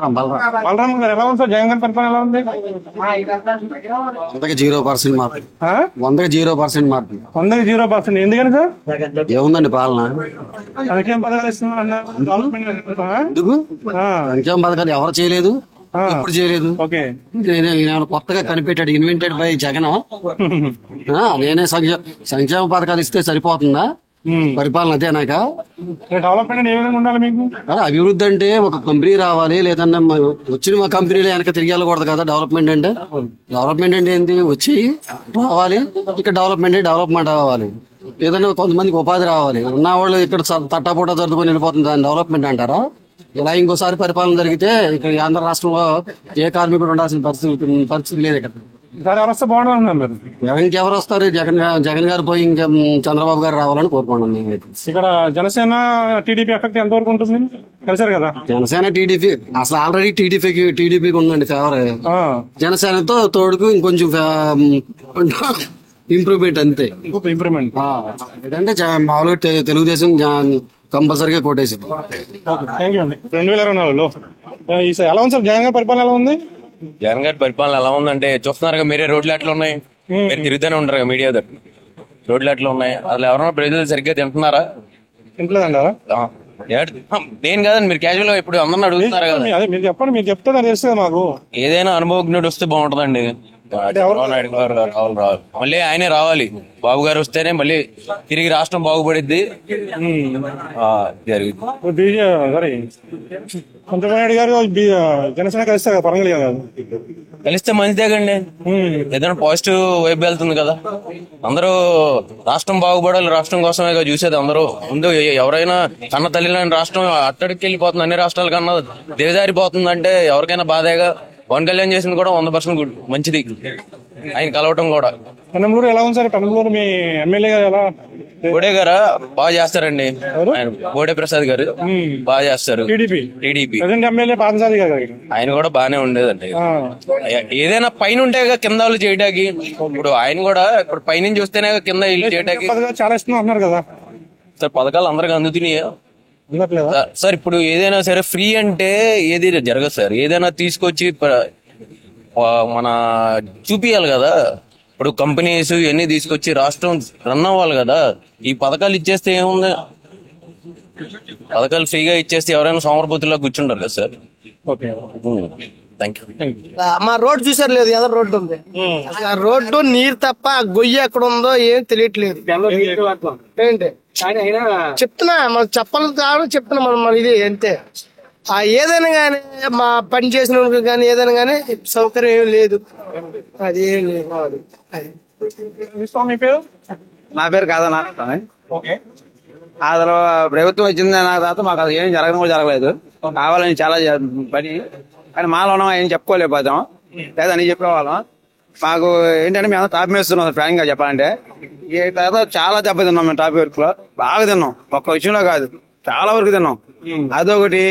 బలరాం గారు ఎలా ఉంది సార్? జగన్ గారి పరిపాలన ఎలా ఉంది? 0% మార్పు. 0% మార్పు. 0% ఎందుకని సార్? ఏముందండి పాలన? సంక్షేమ పథకాలు ఇస్తున్నారు అన్నారు. ఎందుకు సంక్షేమ పథకాలు ఎవరు చేయలేదు, ఇప్పుడు చేయలేదు. కొత్తగా కనిపెట్టాడు, ఇన్వెంటెడ్ బై జగన్. నేనే సంక్షేమ పథకాలు ఇస్తే సరిపోతుందా? పరిపాలన అదేనాక? డెవలప్మెంట్ ఏ విధంగా ఉండాలి మీకు? అభివృద్ధి అంటే ఒక కంపెనీ రావాలి, లేదన్నా వచ్చిన మా కంపెనీలో వెనక తిరిగి వెళ్ళకూడదు కదా. డెవలప్మెంట్ అంటే ఏంటి? వచ్చి రావాలి, ఇక్కడ డెవలప్మెంట్ అవ్వాలి. ఏదైనా కొంతమందికి ఉపాధి రావాలి. ఉన్న వాళ్ళు ఇక్కడ తట్టాపోటా జరుపుకొని వెళ్ళిపోతుంది, దాన్ని డెవలప్మెంట్ అంటారా? ఇలా ఇంకోసారి పరిపాలన జరిగితే ఇక్కడ ఆంధ్ర రాష్ట్రంలో ఏ కార్మికుడు ఉండాల్సిన పరిస్థితి లేదు. ఇక్కడ ఇంకెవరు వస్తారు? జగన్ గారు పోయి ఇంకా చంద్రబాబు గారు రావాలని కోరుకున్నాను. ఇక్కడ జనసేన టీడీపీ ఎఫెక్ట్ ఎంతవరకు ఉంటుంది? కలిసారు కదా జనసేన టీడీపీ. అసలు ఆల్రెడీ టీడీపీకి ఉందండి ఫేవర్. జనసేనతో తోడుకు ఇంకొంచెం ఇంప్రూవ్మెంట్ అంతే. ఇంప్రూవ్మెంట్ ఏంటంటే మామూలుగా తెలుగుదేశం కంపల్సరీగా కోటేసింది. 2024లో ఎలా ఉంది సార్? జగన్ గారి పరిపాలన ఎలా ఉంది? జగన్ గారి పరిపాలన ఎలా ఉందంటే చూస్తున్నారు మీరే, రోడ్లు ఎట్లా ఉన్నాయి, మీరు తిరుగుతూనే ఉంటారు కదా మీడియా దగ్గర. రోడ్లు ఎట్లా ఉన్నాయి, అసలు ఎవరైనా ప్రజలు సరిగ్గా తింటున్నారా? తింటలేదంటారా? నేను కాదండి, మీరు క్యాజువల్ గా ఇప్పుడు అందరిని అడుగుతున్నారు కదా. మీరు చెప్పండి, మీరు చెప్తే తెలుస్తుంది మాకు. ఏదైనా అనుభవజ్ఞుడు వస్తే బాగుంటదండి. రావాలి, మళ్ళీ ఆయనే రావాలి. బాబు గారు వస్తేనే మళ్ళీ తిరిగి రాష్ట్రం బాగుపడిద్ది. చంద్రబాబు గారు జనసేన కలిస్తారు కదా, పరంగా కాదు కలిస్తే మంచిదే కండి. ఏదైనా పాజిటివ్ వైపు వెళ్తుంది కదా. అందరూ రాష్ట్రం బాగుపడాలి, రాష్ట్రం కోసమే చూసేది అందరూ. ముందు ఎవరైనా కన్న తల్లిని రాష్ట్రం అట్టడికి వెళ్ళిపోతుంది, అన్ని రాష్ట్రాల కన్నా దిగజారిపోతుందంటే ఎవరికైనా బాధేగా. పవన్ కళ్యాణ్ చేసింది కూడా 100% మంచిది, ఆయన కలవటం కూడా. పెనంలూరు ఎలా ఉంది సార్? పెనంలూరు మీ ఎమ్మెల్యే గారు ఎలా? బోడే గారు బాగా చేస్తారండి. ఆయన బోడే ప్రసాద్ గారు బాగా చేస్తారు. టీడీపీ ఆయన కూడా బాగానే ఉండేదండి. ఏదైనా పైన ఉంటే కింద వాళ్ళు చేయడానికి. ఇప్పుడు ఆయన కూడా ఇప్పుడు పైనుంచి చూస్తేనే కింద ఇల్లు చేయడానికి చాలా ఇష్టం అంటున్నారు కదా సార్. పథకాలు అందరికి అందుతున్నాయి సార్. ఇప్పుడు ఏదైనా సరే ఫ్రీ అంటే ఏది జరగదు సార్. ఏదైనా తీసుకొచ్చి మన చూపియాలి కదా. ఇప్పుడు కంపెనీస్ ఇవన్నీ తీసుకొచ్చి రాష్ట్రం రన్ అవ్వాలి కదా. ఈ పథకాలు ఇచ్చేస్తే ఏముంది? పథకాలు ఫ్రీగా ఇచ్చేస్తే ఎవరైనా సోమరపోతుల్లో కూర్చుంటారు కదా సార్. మా రోడ్డు చూసారు లేదు, ఏదో రోడ్డు ఉంది. రోడ్డు నీరు తప్ప గొయ్యి ఎక్కడ ఉందో ఏం తెలియట్లేదు. ఏంటి చెప్తున్నా, మనం చెప్పాలి కాదు చెప్తున్నా మనం. ఇది అంతే. ఏదైనా కానీ మా పని చేసిన కానీ ఏదైనా కానీ సౌకర్యం ఏం లేదు. అది ఏం లేదు. నా పేరు కాదన్నా. అసలు ప్రభుత్వం వచ్చింది నా తర్వాత మాకు అసలు ఏం జరగడం కూడా జరగలేదు. కావాలని చాలా పని, కానీ మాలో ఉన్నాం ఏం చెప్పుకోలేకపోతాం, లేదా అని చెప్పేవాళ్ళం. మాకు ఏంటంటే మేము టాప్ వేస్తున్నాం ఫ్రాంక్ గా చెప్పాలంటే. ఈ తర్వాత చాలా దెబ్బతిన్నాం మేము. టాప్ వర్క్ లో బాగా తిన్నాం, ఒక్క విషయంలో కాదు చాలా వరకు తిన్నాం. అదొకటి.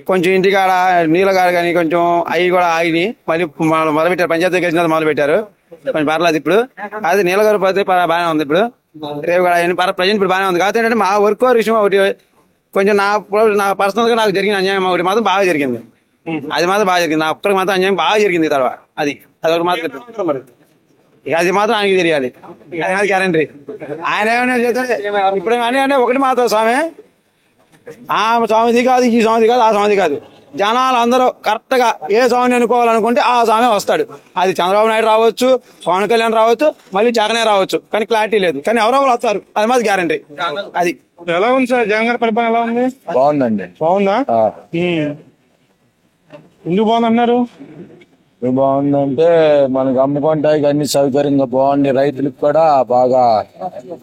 కొంచెం ఇంటికాడ నీళ్ళ కాడ కానీ కొంచెం అవి కూడా ఆగి మళ్ళీ మొదలుపెట్టారు. పంచాయతీ గెలిచిన మొదలు పెట్టారు, కొంచెం పర్లేదు. ఇప్పుడు అది నీళ్ళ గారు పడితే బాగానే ఉంది. ఇప్పుడు రేపు కూడా ప్రజెంట్ ఇప్పుడు బాగానే ఉంది. కాకపోతే ఏంటంటే మా వర్క్ విషయం ఒకటి కొంచెం నా పర్సనల్ గా నాకు జరిగిన అన్యాయం ఒకటి మాత్రం బాగా జరిగింది. అది మాత్రం బాగా జరిగింది. నా ఒక్కరికి మాత్రం అన్యాయం బాగా జరిగింది. తర్వాత అదొకటి మాత్రం ఇక అది మాత్రం ఆయనకి తెలియాలి. అది గ్యారంటీ. ఆయన ఏమైనా చేస్తే ఇప్పుడు అని ఒకటి మాత్రం స్వామి, ఆ స్వామిది కాదు, ఈ స్వామిది కాదు, ఆ స్వామిది కాదు. జనాలు అందరూ కరెక్ట్ గా ఏ స్వామిని అనుకోవాలనుకుంటే ఆ స్వామి వస్తాడు. అది చంద్రబాబు నాయుడు రావచ్చు, పవన్ కళ్యాణ్ రావచ్చు, మళ్ళీ జగనే రావచ్చు, కానీ క్లారిటీ లేదు. కానీ ఎవరో ఒకరు వస్తారు, అది మాత్రం గ్యారంటీ. అది ఎలా ఉంది సార్? జగన్ గారి పరిపాలన ఎలా ఉంది? బాగుందండి. బాగుందా? ఎందుకు బాగుంది అన్నారు? బాగుందంటే మనకు అమ్ముకుంటాయి అన్ని సౌకర్యంగా బాగుంది. రైతులకు కూడా బాగా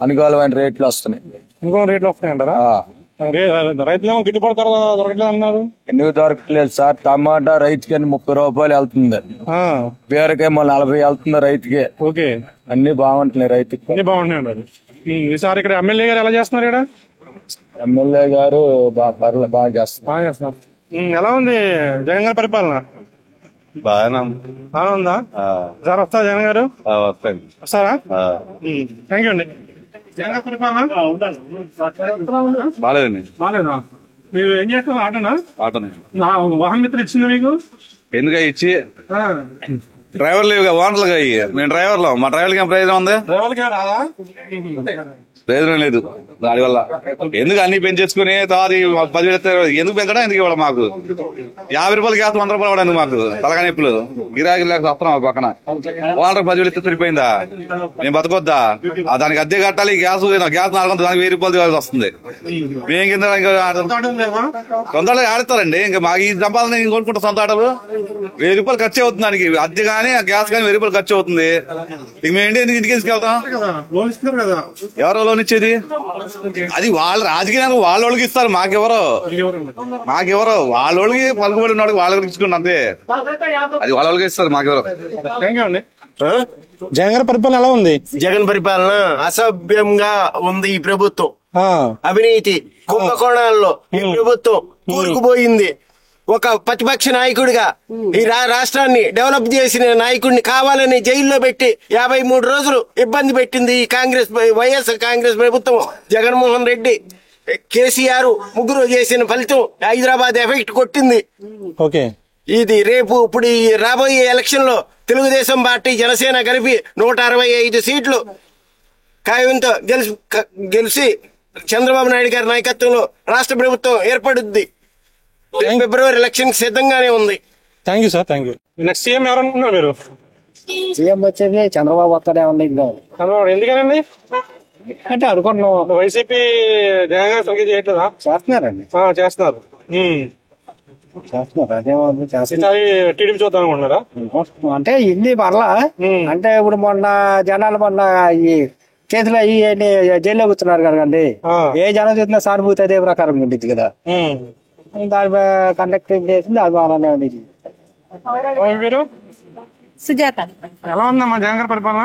అనుకూలమైన రేట్లు వస్తున్నాయి. అనుకూల రేట్లు వస్తాయంటారా? రైతులేమో గిట్టుబాటు ధర దొరకట్లేదు అన్నారు. ఎందుకు దొరకట్లేదు సార్? టమాటా రైతుకి 30 రూపాయలు వెళ్తుంది, బీరకాయ 40 వెళ్తుంది రైతుకి. ఓకే, అన్ని బాగుంటున్నాయి రైతుకి, అన్ని బాగుంటున్నాయి అన్నారు. ఈసారి ఇక్కడ ఎమ్మెల్యే గారు ఎలా చేస్తున్నారు? ఇక్కడ ఎమ్మెల్యే గారు బాగా చేస్తున్నారు. ఎలా ఉంది జగన్ గారి పరిపాలన? బాగానే ఉందా సార్? వస్తారా జగన్ గారు? వస్తారా? థ్యాంక్ యూ అండి. జగన్ గారి పరిపాలన బాగాలేదండి. బాగాలేదా? మీరు ఏం చేస్తారు? ఆటనా? ఆటోనే. నా వాహన మిత్ర ఇచ్చింది మీకు? ఎందుకు ఇచ్చి ఆ, డ్రైవర్లు ఓనర్లుగా అయ్యి మేము డ్రైవర్లు, మా డ్రైవర్లకి ఏం ప్రయోజనం ఉంది? డ్రైవర్లకి రాదా? ప్రయోజనం లేదు దానివల్ల. ఎందుకు అన్ని పెంచేసుకుని తర్వాత 10,000 ఎందుకు పెంచడం, ఎందుకు ఇవ్వడం? మాకు 50 రూపాయలు గ్యాస్ 100 రూపాయలు కూడా ఎందుకు? మాకు తలగా నొప్పులు, గిరాకీ లేక వస్తున్నాం పక్కన. ఓనర్ 10,000 ఇస్తే సరిపోయిందా? మేము బతకొద్దా? దానికి అద్దె కట్టాలి, గ్యాస్ 400, దానికి 1000 రూపాయలు వస్తుంది. మేము కింద సొంత ఆడతారండి. ఇంకా మాకు ఈ సంపాదన కొనుక్కుంటా సొంత ఆటలు 1000 రూపాయలు ఖర్చు అవుతుంది. దానికి అద్దె కానీ గ్యాస్ కానీ 1000 రూపాయలు ఖర్చు అవుతుంది. ఇక మేము ఏంటి ఇంటికి తీసుకెళ్తాం? లోన్ ఇస్తున్నారు కదా? ఎవరో లోన్ ఇచ్చేది? అది వాళ్ళ రాజకీయానికి వాళ్ళకి ఇస్తారు, మాకెవరో వాళ్ళకి పలుకుబడి ఉన్నాడు, వాళ్ళకి ఇచ్చుకున్నా అంతే. అది వాళ్ళకి ఇస్తారు, మాకెవరో. థ్యాంక్ యూ అండి. జగన్ గారి పరిపాలన ఎలా ఉంది? జగన్ పరిపాలన అసభ్యంగా ఉంది. ఈ ప్రభుత్వం అవినీతి కుంభకోణాల్లో ఈ ప్రభుత్వం కూరుకుపోయింది. ఒక ప్రతిపక్ష నాయకుడిగా ఈ రాష్ట్రాన్ని డెవలప్ చేసిన నాయకుడిని కావాలని జైల్లో పెట్టి 53 రోజులు ఇబ్బంది పెట్టింది ఈ వైఎస్ఆర్ కాంగ్రెస్ ప్రభుత్వం. జగన్మోహన్ రెడ్డి, కేసీఆర్ ముగ్గురు చేసిన ఫలితం హైదరాబాద్ ఎఫెక్ట్ కొట్టింది. ఓకే, ఇది రేపు ఇప్పుడు ఈ రాబోయే ఎలక్షన్ లో తెలుగుదేశం పార్టీ జనసేన కలిపి 165 సీట్లు ఖాయంతో గెలిచి చంద్రబాబు నాయుడు గారి నాయకత్వంలో రాష్ట్ర ప్రభుత్వం ఏర్పడుద్ది. ఫిబ్రవరి ఎలక్షన్ సిద్ధంగానే ఉంది. Thank you sir, thank you. Next CM ఎవరు అనుకుంటున్నారు మీరు? సీఎం వచ్చేది చంద్రబాబు వస్తాడే ఉంది. చంద్రబాబు. ఎందుకనండి అంటే అనుకుంటున్నాం. వైసీపీ జగన్ గారు సరిగ్గా చేయట్లేదా? చేస్తున్నారండి, చేస్తున్నారు. ఈసారి టీడీపీ చూద్దాం అనుకుంటున్నారా? అంటే ఇన్ని పర్లా. అంటే ఇప్పుడు మొన్న జనాలు ఈ కేసులు అయ్యి జైల్లో కూర్చున్నారు కదండి. ఏ జనం చూసినా సానుభూతి అదే ప్రకారం ఉండేది కదా. దాని కండక్ట్ చేసింది అది బాగానే ఉండేది. మీరు సుజాత. ఎలా ఉందమ్మా జగన్ గారి పరిపాలన?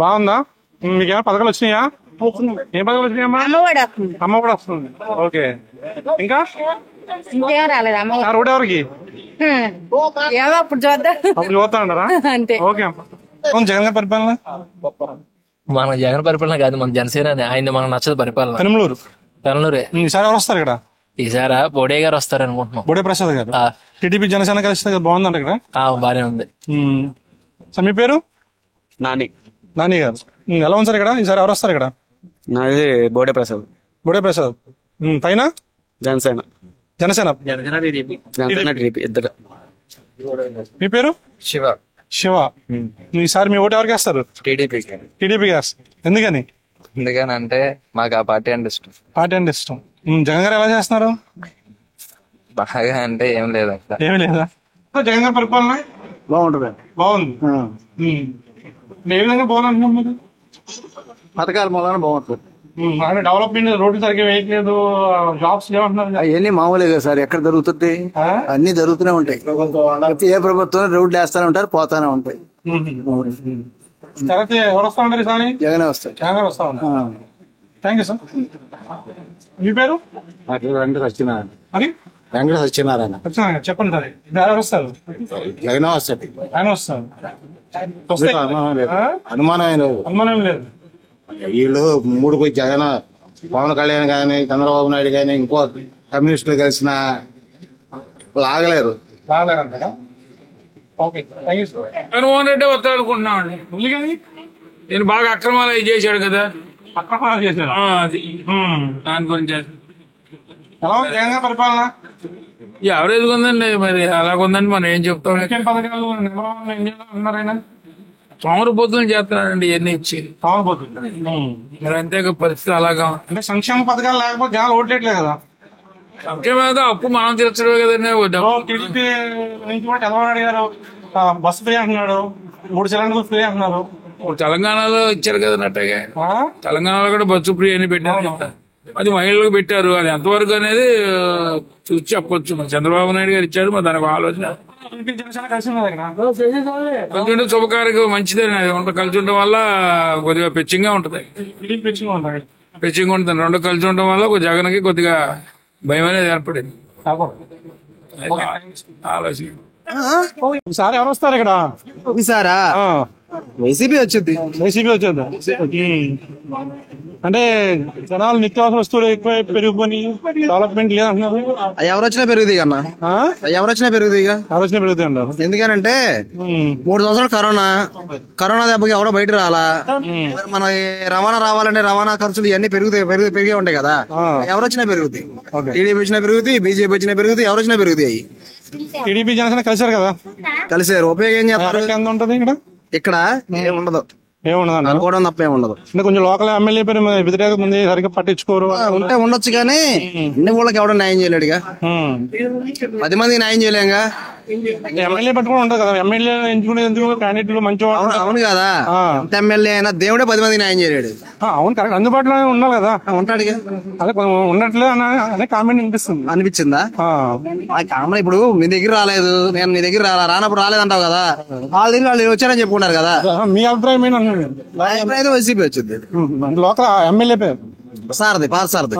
బాగుందా? మీకేమైనా పథకాలు వచ్చినాయా? ఏం పథకాలు వచ్చినాయమ్మా? అమ్మ కూడా వస్తుంది. ఓకే, ఇంకా ఇంకేం రాలేదు. అమ్మ రోడ్ ఎవరికి? ఏమో అప్పుడు చూద్దాం. అప్పుడు చూస్తా ఉంటారా? అంతే. ఓకే అమ్మా. జగన్ గారి పరిపాలన? మన జగన్ పరిపాలన కాదు, మన జనసేన. ఆయన మనకు నచ్చదు పరిపాలన. పెనలూరే. ఈసారి ఎవరు వస్తారు ఇక్కడ? ఈసారి బోడే గారు వస్తారు అనుకుంటున్నాం. బోడే ప్రసాద్ గారు. టీడీపీ జనసేన కలిస్తే బాగుందంట ఇక్కడ. బానే ఉంది. సార్ మీ పేరు? నాని. నాని గారు. ఎలా ఉంది సార్ ఇక్కడ? ఈసారి ఎవరు వస్తారు ఇక్కడ? నాది బోడే ప్రసాద్. బోడే ప్రసాద్. పైన జనసేన. జనసేన ఇద్దరు. మీ పేరు? శివ. శివ. ఈసారి మీ ఓటు ఎవరికి వేస్తారు? టీడీపీకి. టీడీపీకి వేస్తారు. ఎందుకని? ఎందుకని అంటే మాకు ఆ పార్టీ అంటే ఇష్టం. పార్టీ అంటే ఇష్టం. జగన్ గారు ఎలా చేస్తున్నారు? బాగా అంటే ఏం లేదు అక్కడ. ఏమి లేదా? జగన్ గారి పరిపాలన బాగుంటుంది. బాగుంది. ఏ విధంగా బాగుంటున్నాం మీరు? పథకాల మూలన బాగుంటుంది. డెవలప్మెంట్, రోడ్లు సరిగ్గా వేయట్లేదు, జాబ్స్ ఏమంటున్నారు? అవన్నీ మామూలే కదా సార్, ఎక్కడ జరుగుతుంది? అన్ని జరుగుతూనే ఉంటాయి. ఏ ప్రభుత్వం రోడ్లు వేస్తానే ఉంటారు, పోతానే ఉంటాయి. ఎవరు వస్తా ఉంటారు? ఈసారి జగనే వస్తాయి. జగన్ గారు వస్తా ఉన్నారు. Thank you sir. మీ పేరు? వెంకట సత్యనారాయణ. అది వెంకట సత్యనారాయణ. చెప్పండి సార్. ఎవరు వస్తారు? జగనే వస్తాయి. ఆయన వస్తారు. అనుమానం లేదు. వీళ్ళు మూడు పోయి జగన్, పవన్ కళ్యాణ్ గాని, చంద్రబాబు నాయుడు గాని, ఇంకో కమ్యూనిస్టులు కలిసిన ఆగలేరు. జగన్మోహన్ రెడ్డి వస్తాడు అనుకుంటున్నామండి. ఎందుకని? నేను బాగా అక్రమాలు అవి చేశాడు కదా. అక్రమాలు చేశారు. అది దాని గురించి ఎలా ఉంది జగన్ గారి పరిపాలన? ఎవరేది ఉందండి, మరి అలాగుందని మనం ఏం చెప్తాం. పథకాలు అన్నారైనా సోమరిపోతులు చేస్తున్నాడండి ఇవన్నీ ఇచ్చి. మరి అంతే పరిస్థితి అలాగా. అంటే సంక్షేమ పథకాలు లేకపోతే జనాలు ఓట్లేట్లేదు కదా. సంక్షేమ అప్పు మనం తీర్చడమే కదండి. టీడీపీ నుంచి కూడా చంద్రబాబు నాయుడు గారు బస్సు ఫ్రీ అంటున్నాడు, 3 సిలిండర్లు ఫ్రీ అంటున్నారు. తెలంగాణలో ఇచ్చారు కదా అట్టగా. తెలంగాణలో కూడా బస్సు ఫ్రీ అని పెట్టారు. అది మహిళలకు పెట్టారు. అది ఎంతవరకు అనేది చూసి చెప్పొచ్చు. చంద్రబాబు నాయుడు గారు ఇచ్చారు, మరి దానికి ఆలోచన కలిసి శుభకార్యం మంచిదేనా. కలిసి ఉండడం వల్ల కొద్దిగా పిచ్చింగ్ గా ఉంటది. పిచ్చింగ్ ఉంటుంది. రెండు కలిసి ఉండడం వల్ల జగన్కి కొద్దిగా భయం అనేది ఏర్పడింది. ఆలోచన. ఈసారి ఎవరు వస్తారు ఇక్కడ? ఈసారా వైసీపీ వచ్చింది. వైసీపీ వచ్చేద్దా? అంటే జనాలు నిత్యావసర వస్తువులు ఎక్కువ పెరిగిపోయి డెవలప్మెంట్ లేదంటున్నారు. ఎవరు వచ్చినా పెరుగుతాయి అన్న, ఎవరు వచ్చినా పెరుగుతాయి. ఎవరు వచ్చినా పెరుగుతాయి అంటారు. ఎందుకనంటే 3 సంవత్సరాలు కరోనా దెబ్బకి ఎవడో బయట రాలా. మన రవాణా రావాలంటే రవాణా ఖర్చులు ఇవన్నీ పెరిగే ఉంటాయి కదా. ఎవరు వచ్చినా పెరుగుతాయి. టీడీపీ వచ్చినా పెరుగుతాయి, బీజేపీ వచ్చినా పెరుగుతాయి, ఎవరు వచ్చినా పెరుగుతాయి. టీడీపీ జనసేన కలిసారు కదా, కలిసారు. ఉపయోగం ఏం చేస్తారు? ఎంత ఉంటది ఇక్కడ ఏముండదు, ఏముండదు అనుకోవడం తప్ప ఏముండదు. అంటే కొంచెం లోకల్ ఎమ్మెల్యే పేరు వ్యతిరేకత ఉంది, సరిగ్గా పట్టించుకోరు. ఉంటే ఉండొచ్చు కానీ అన్ని ఊళ్ళకి ఎవడో న్యాయం చేయలేడుగా. 10 మందికి న్యాయం చేయలేంగా. ఎమ్మెల్యే పట్టుకుని ఉండదు కదా, ఎమ్మెల్యే ఎంచుకునే క్యాండిడేట్లు మంచి. అవును కదా, ఎమ్మెల్యే అయినా దేవుడే 10 మందికి న్యాయం చేయలేడు. అవును, కరెక్ట్. అందుబాటులో ఉండాలి కదా. ఉంటాడు. అదే ఉండట్లే అనే కామెంట్ అనిపించిందా? కామన్. ఇప్పుడు మీ దగ్గర రాలేదు, నేను నీ దగ్గర రానప్పుడు రాలేదంటావు కదా, వాళ్ళ దగ్గర వాళ్ళు వచ్చారని చెప్పుకున్నారు కదా. మీ అభిప్రాయం ఏంటంటే వైసీపీ వచ్చింది. లోకల్ ఎమ్మెల్యే పేరు పార్సారథి పార్సారథి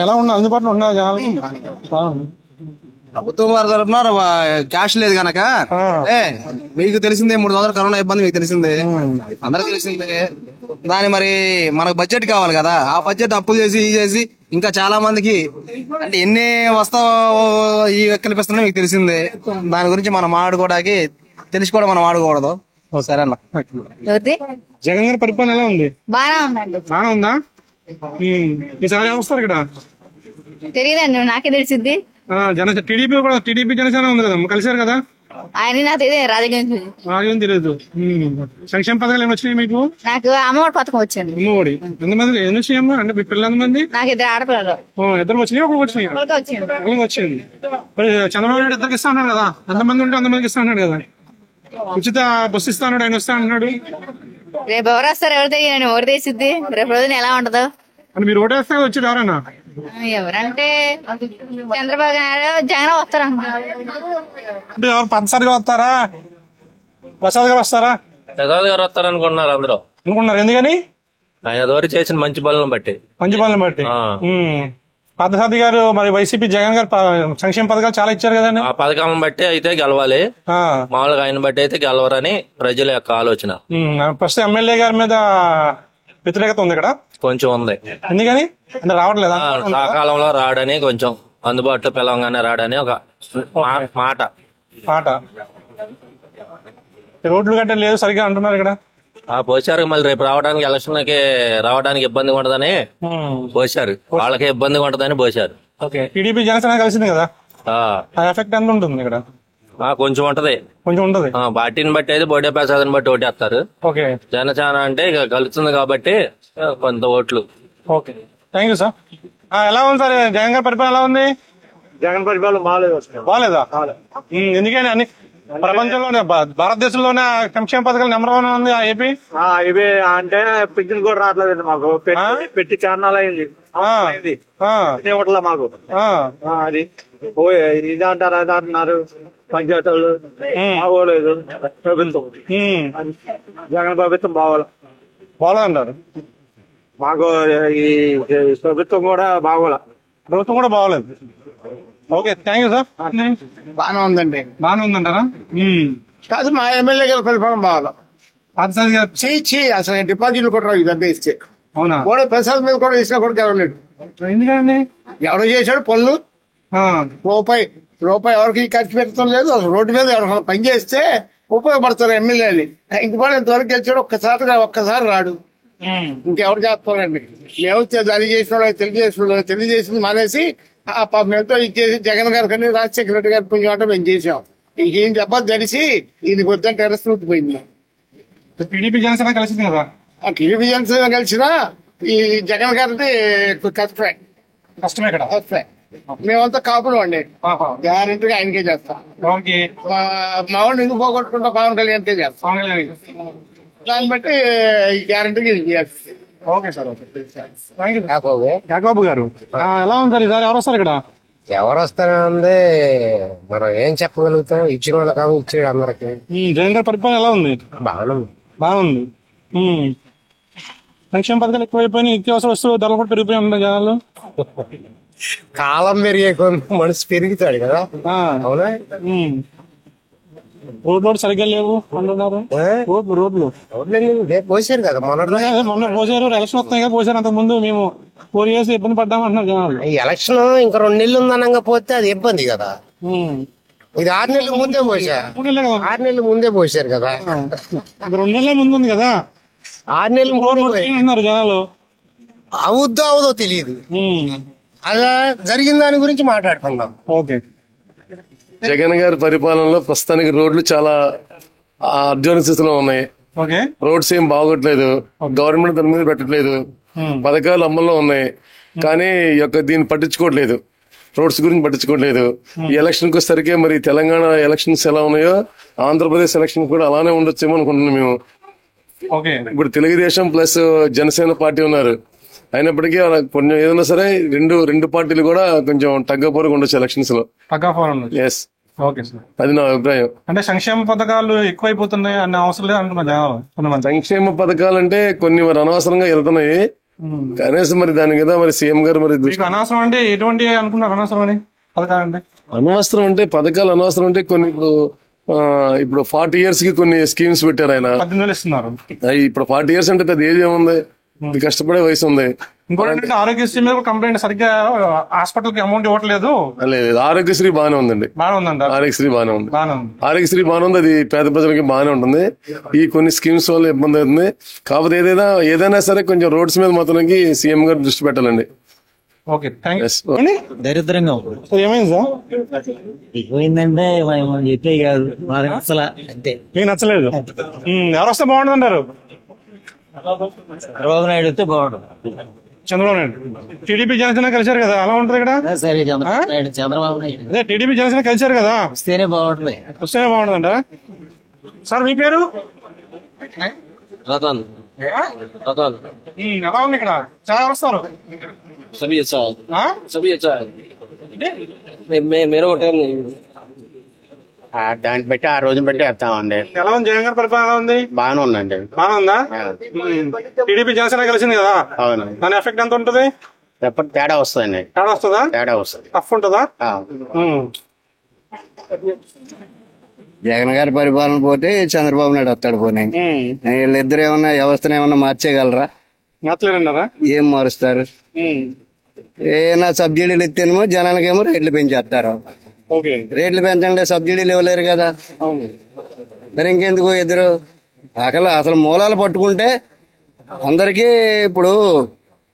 ఎలా ఉన్నా అందుబాటులో ఉన్నా జనాలకి. ప్రభుత్వం వారి తరఫున క్యాష్ లేదు కనుక మీకు తెలిసిందే. 3 సంవత్సరాలు కరోనా ఇబ్బంది మీకు తెలిసిందే, అందరికి తెలిసిందే. దాని మరి మనకు బడ్జెట్ కావాలి కదా, ఆ బడ్జెట్ అప్పులు చేసి ఇంకా చాలా మందికి అంటే ఎన్ని ఈ కల్పిస్తున్నా మీకు తెలిసిందే. దాని గురించి మనం ఆడుకోవడానికి తెలిసి కూడా మనం ఆడుకోకూడదు. సరే అన్న. జగన్ గారి పరిపాలన ఎలా ఉంది? బాగా ఉందా? ఈసారి వస్తారు ఇక్కడ తెలియదండి, నాకే తెలిసింది. టీడీపీ జనసేన ఉంది కదా, కలిసారు కదా. ఆయన నాకు తెలియదు, రాజకీయం తెలియదు. సంక్షేమ పథకాలు ఏమి వచ్చినాయి మీకు? నాకు అమ్మఒడి పథకం వచ్చింది. అమ్మఒడి ఎంతమంది ఎన్ని వచ్చినాయమ్మా? అంటే మీ పిల్లలు ఎంతమంది? నాకు 2 ఆడపిల్లలు. 2 వచ్చినాయి, ఒకరికి వచ్చింది. చంద్రబాబు నాయుడు 2 ఇస్తా అన్నాడు కదా, ఎంతమంది ఉంటే అంతమందికి ఇస్తా అన్నాడు కదా. ఉచిత బస్సు ఇస్తా అన్నాడు, ఆయన వస్తా అన్నాడు. రేపు ఎవరు వస్తారు? ఎవరు తెలియదు, ఎవరు తెలిసిద్ది రేపు రోజున ఎలా ఉండదు అని. మీరు ఓటు వేస్తే వచ్చేది ఎవరన్నా? ఎవరంటే చంద్రబాబు నాయుడు, జగన్ వస్తారు. అంటే ఎవరు పచ్చరిగా వస్తారా, ప్రసాద్ గారు వస్తారా? ప్రసాద్ గారు వస్తారు అనుకున్నారు అందరూ. ఎందుకని? ఆయన ద్వారా చేసిన మంచి పనులను బట్టి. పార్థసారథి గారు మరి వైసీపీ జగన్ గారు సంక్షేమ పథకాలు చాలా ఇచ్చారు కదండి. ఆ పథకాలను బట్టి అయితే గెలవాలి, మామూలుగా ఆయన బట్టి అయితే గెలవరని ప్రజల యొక్క ఆలోచన. ఫస్ట్ ఎమ్మెల్యే గారి మీద వ్యతిరేకత ఉంది ఇక్కడ, కొంచెం ఉంది. ఎందుకని అంటే రావట్లేదా? సకాలంలో రాడని, కొంచెం అందుబాటులో పిలవంగానే రాడని ఒక మాట. రోడ్లు గట్ట లేదు సరిగ్గా అంటున్నారు ఇక్కడ. పోసారు, మళ్ళీ రేపు రావడానికి ఎలక్షన్ కి రావడానికి ఇబ్బందిగా ఉంటదని పోసారు, వాళ్ళకి ఇబ్బందిగా ఉంటదని పోసారు. టీడీపీ జనసేన కలిసింది కదా, ఎఫెక్ట్ ఎంత ఉంటుంది ఇక్కడ? కొంచెం ఉంటది. పార్టీని బట్టి అయితే బోడే ప్రసాద్ బట్టి ఓటేస్తారు. జనసేన అంటే ఇక కలుస్తుంది కాబట్టి కొంత ఓట్లు. Okay, thank you sir. ఎలా ఉంది సార్ జగన్ గారి పరిపాలన? ఎలా ఉంది? జగన్ పరిపాలన బాగాలేదా? ఎందుకని అన్ని ప్రపంచంలోనే భారతదేశంలోనే సంక్షేమ పథకాలు నెంబర్ 1 ఉంది ఏపీ. ఇవి అంటే పింఛన్ కూడా రావట్లేదు మాకు, పెట్టి చాన్నాలు అయింది మాకు. అది ఇది అంటారు అది అంటున్నారు, పంచాయతీ వాళ్ళు బాగోలేదు. ప్రభుత్వం జగన్ ప్రభుత్వం బాగోలేదంటారు. మాకు ఈ ప్రభుత్వం కూడా బాగోలేదు. Okay, thank you sir. బాగానే ఉందండి. బాగానే ఉందంటారా? కాదు, మా ఎమ్మెల్యే గారి పరిపాలన బాగా. అసలు డిపాజిట్లు కూడా ఇదంతా ఇస్తే అవునా? ప్రసాద్ మీద కూడా ఇచ్చినా కూడా గెలవలేడు. ఎందుకండి? ఎవడో చేశాడు పనులు, రూపాయి ఎవరికి ఖర్చు పెట్టడం లేదు. అసలు రోడ్డు మీద ఎవరు పని చేస్తే ఉపయోగపడతారు ఎమ్మెల్యేని. ఇంకోటి ఇంతవరకు గెలిచాడు, ఒక్కసారి రాడు. ఇంకెవరు చేస్తారండి? మేము అది చేసిన తెలియజేసిన మానేసి మేమతో ఇచ్చేసి జగన్ గారి కానీ రాజశేఖర రెడ్డి గారి పుణ్యమాట మేము చేసాం. ఇంకేం చెప్పదు తెలిసి ఇది వద్దని టెరస్ పోయింది. టీడీపీ జనసేన కలిసింది కదా, టీడీపీ జనసేన కలిసినా ఈ జగన్ గారిది కష్టమే ఇక్కడ. మేమంతా కాపులు అండి, గ్యారెంటీగా ఆయనకే చేస్తాం. మా వాడిని ఎందుకు పోగొట్టుకుంటా పవన్ కళ్యాణ్కే చేస్తాం. దాన్ని బట్టి గ్యారెంటీగా ఇది చేస్తాం. ఓకే సార్, యాకోబు గారు ఎలా ఉంది సార్? ఈసారి ఎవరు వస్తారు ఇక్కడ? ఎవరు వస్తారంటే మనం ఏం చెప్పగలుగుతాం? ఇచ్చిన వాళ్ళు కాదు, ఇచ్చేది అందరికి. జగన్ గారి పరిపాలన ఎలా ఉంది? బాగుంది. సంక్షేమ పథకాలు ఎక్కువైపోయినాయి, నిత్యావసర వస్తువులు ధరలు కూడా పెరిగిపోయి ఉన్నాయి జనాలు. కాలం పెరిగే మనిషి పెరుగుతాడు కదా. అవునా? రోడ్లు సరిగ్గా లేవు అంటున్నారు. రోడ్లు పోసారు కదా మొన్న పోసారు. ఎలక్షన్ వస్తున్నాయి కదా పోసారు. అంతకు ముందు మేము 4 years ఇబ్బంది పడ్డాం అంటున్నారు జనాలు. ఈ ఎలక్షన్ ఇంకా 2 నెలలు ఉందనంగా పోతే అది ఇబ్బంది కదా. ఇది 6 నెలల ముందే పోసారు. 6 నెలల ముందే పోసారు కదా. 2 నెలల ముందు ఉంది కదా. 6 నెలల ముందు జనాలు అవుద్దో అవదో తెలియదు. అలా జరిగిన దాని గురించి మాట్లాడుకుందాం. ఓకే. జగన్ గారి పరిపాలనలో ప్రస్తుతానికి రోడ్లు చాలా అర్జున స్థితిలో ఉన్నాయి. రోడ్స్ ఏం బాగోట్లేదు. గవర్నమెంట్ దాని మీద పెట్టట్లేదు. పథకాలు అమల్లో ఉన్నాయి కానీ దీన్ని పట్టించుకోవట్లేదు. రోడ్స్ గురించి పట్టించుకోవట్లేదు. ఈ ఎలక్షన్ కి వచ్చేసరికి మరి తెలంగాణ ఎలక్షన్స్ ఎలా ఉన్నాయో ఆంధ్రప్రదేశ్ ఎలక్షన్ కూడా అలానే ఉండొచ్చేమో అనుకుంటున్నాం మేము. ఇప్పుడు తెలుగుదేశం ప్లస్ జనసేన పార్టీ ఉన్నారు. అయినప్పటికీ కొంచెం ఏదైనా సరే రెండు పార్టీలు కూడా కొంచెం తగ్గపోరుగా ఉండొచ్చు ఎలక్షన్స్ లో. ఎస్, అది నా అభిప్రాయం. అంటే సంక్షేమ పథకాలు ఎక్కువైపోతున్నాయి అనే అవసరం లేదు అంటున్నారు. సంక్షేమ పథకాలు అంటే కొన్ని మరి అనవసరంగా వెళ్తున్నాయి. కనీసం మరి దాని మీద మరి సీఎం గారు మరి అనవసరం అంటే ఎటువంటి అనుకున్నారు? అనవసరం అని పథకాలు అంటే అనవసరం అంటే పథకాలు అనవసరం అంటే కొన్ని ఇప్పుడు 40 years కి కొన్ని స్కీమ్స్ పెట్టారు ఆయన. 18,000 ఇస్తున్నారు. ఇప్పుడు 40 years అంటే అది ఏది ఏముంది, కష్టపడే వయసు ఉంది. ఇంకోటి ఆరోగ్యశ్రీ మీద కంప్లైంట్, సరిగ్గా హాస్పిటల్ కి అమౌంట్ ఇవ్వట్లేదు. లేదు, ఆరోగ్యశ్రీ బాగానే ఉందండి. ఆరోగ్యశ్రీ బాగానే ఉంది. ఆరోగ్యశ్రీ బాగానే ఉంది. అది పేద ప్రజలకి బాగానే ఉంటుంది. ఈ కొన్ని స్కీమ్స్ వల్ల ఇబ్బంది అవుతుంది. కాకపోతే ఏదైనా సరే కొంచెం రోడ్స్ మీద మాత్రానికి సీఎం గారు దృష్టి పెట్టాలండి. దరిద్రంగా ఏమైంది సార్? పోయిందంటే చెప్పే కాదు, అంతే. మీకు నచ్చలేదు? ఎవరు వస్తే బాగుంటుందంటారు? చంద్రబాబు నాయుడు వస్తే బాగుంటుంది. చంద్రబాబు నాయుడు టీడీపీ జనసేన కలిసారు కదా, అలా ఉంటది ఇక్కడ. సరే, చంద్రబాబు నాయుడు అదే టీడీపీ జనసేన కలిసారు కదా, వస్తేనే బాగుంటుంది. వస్తేనే బాగుంటుందంట. సార్ మీ పేరు? రతన్. ఎలా ఉంది ఇక్కడ? చాలా వస్తారు. దాన్ని బట్టి ఆ రోజుని బట్టి వేస్తామండి. ఎలా ఉంది జగన్ గారి పరిపాలన? ఎలా ఉంది? బాగానే ఉందండి. బాగా ఉందా? టీడీపీ జనసేన కలిసింది కదా, అవును. దాని ఎఫెక్ట్ ఎంత ఉంటది? తేడా వస్తుందండి. తేడా వస్తుందా? తేడా వస్తుంది. టఫ్ ఉంటుందా? జగన్ గారి పరిపాలన పోతే చంద్రబాబు నాయుడు వస్తాడు. పోనీ వీళ్ళిద్దరు ఏమన్నా వ్యవస్థను ఏమన్నా మార్చేయగలరా? మార్చలేరన్నారా? ఏం మారుస్తారు? ఏమైనా సబ్సిడీలు ఇస్తేనేమో జనాలకేమో రేట్లు పెంచేస్తారు. రేట్లు పెంచండి, సబ్సిడీలు ఇవ్వలేరు కదా. మరి ఇంకెందుకు ఇద్దరు? అసలు మూలాలు పట్టుకుంటే అందరికీ ఇప్పుడు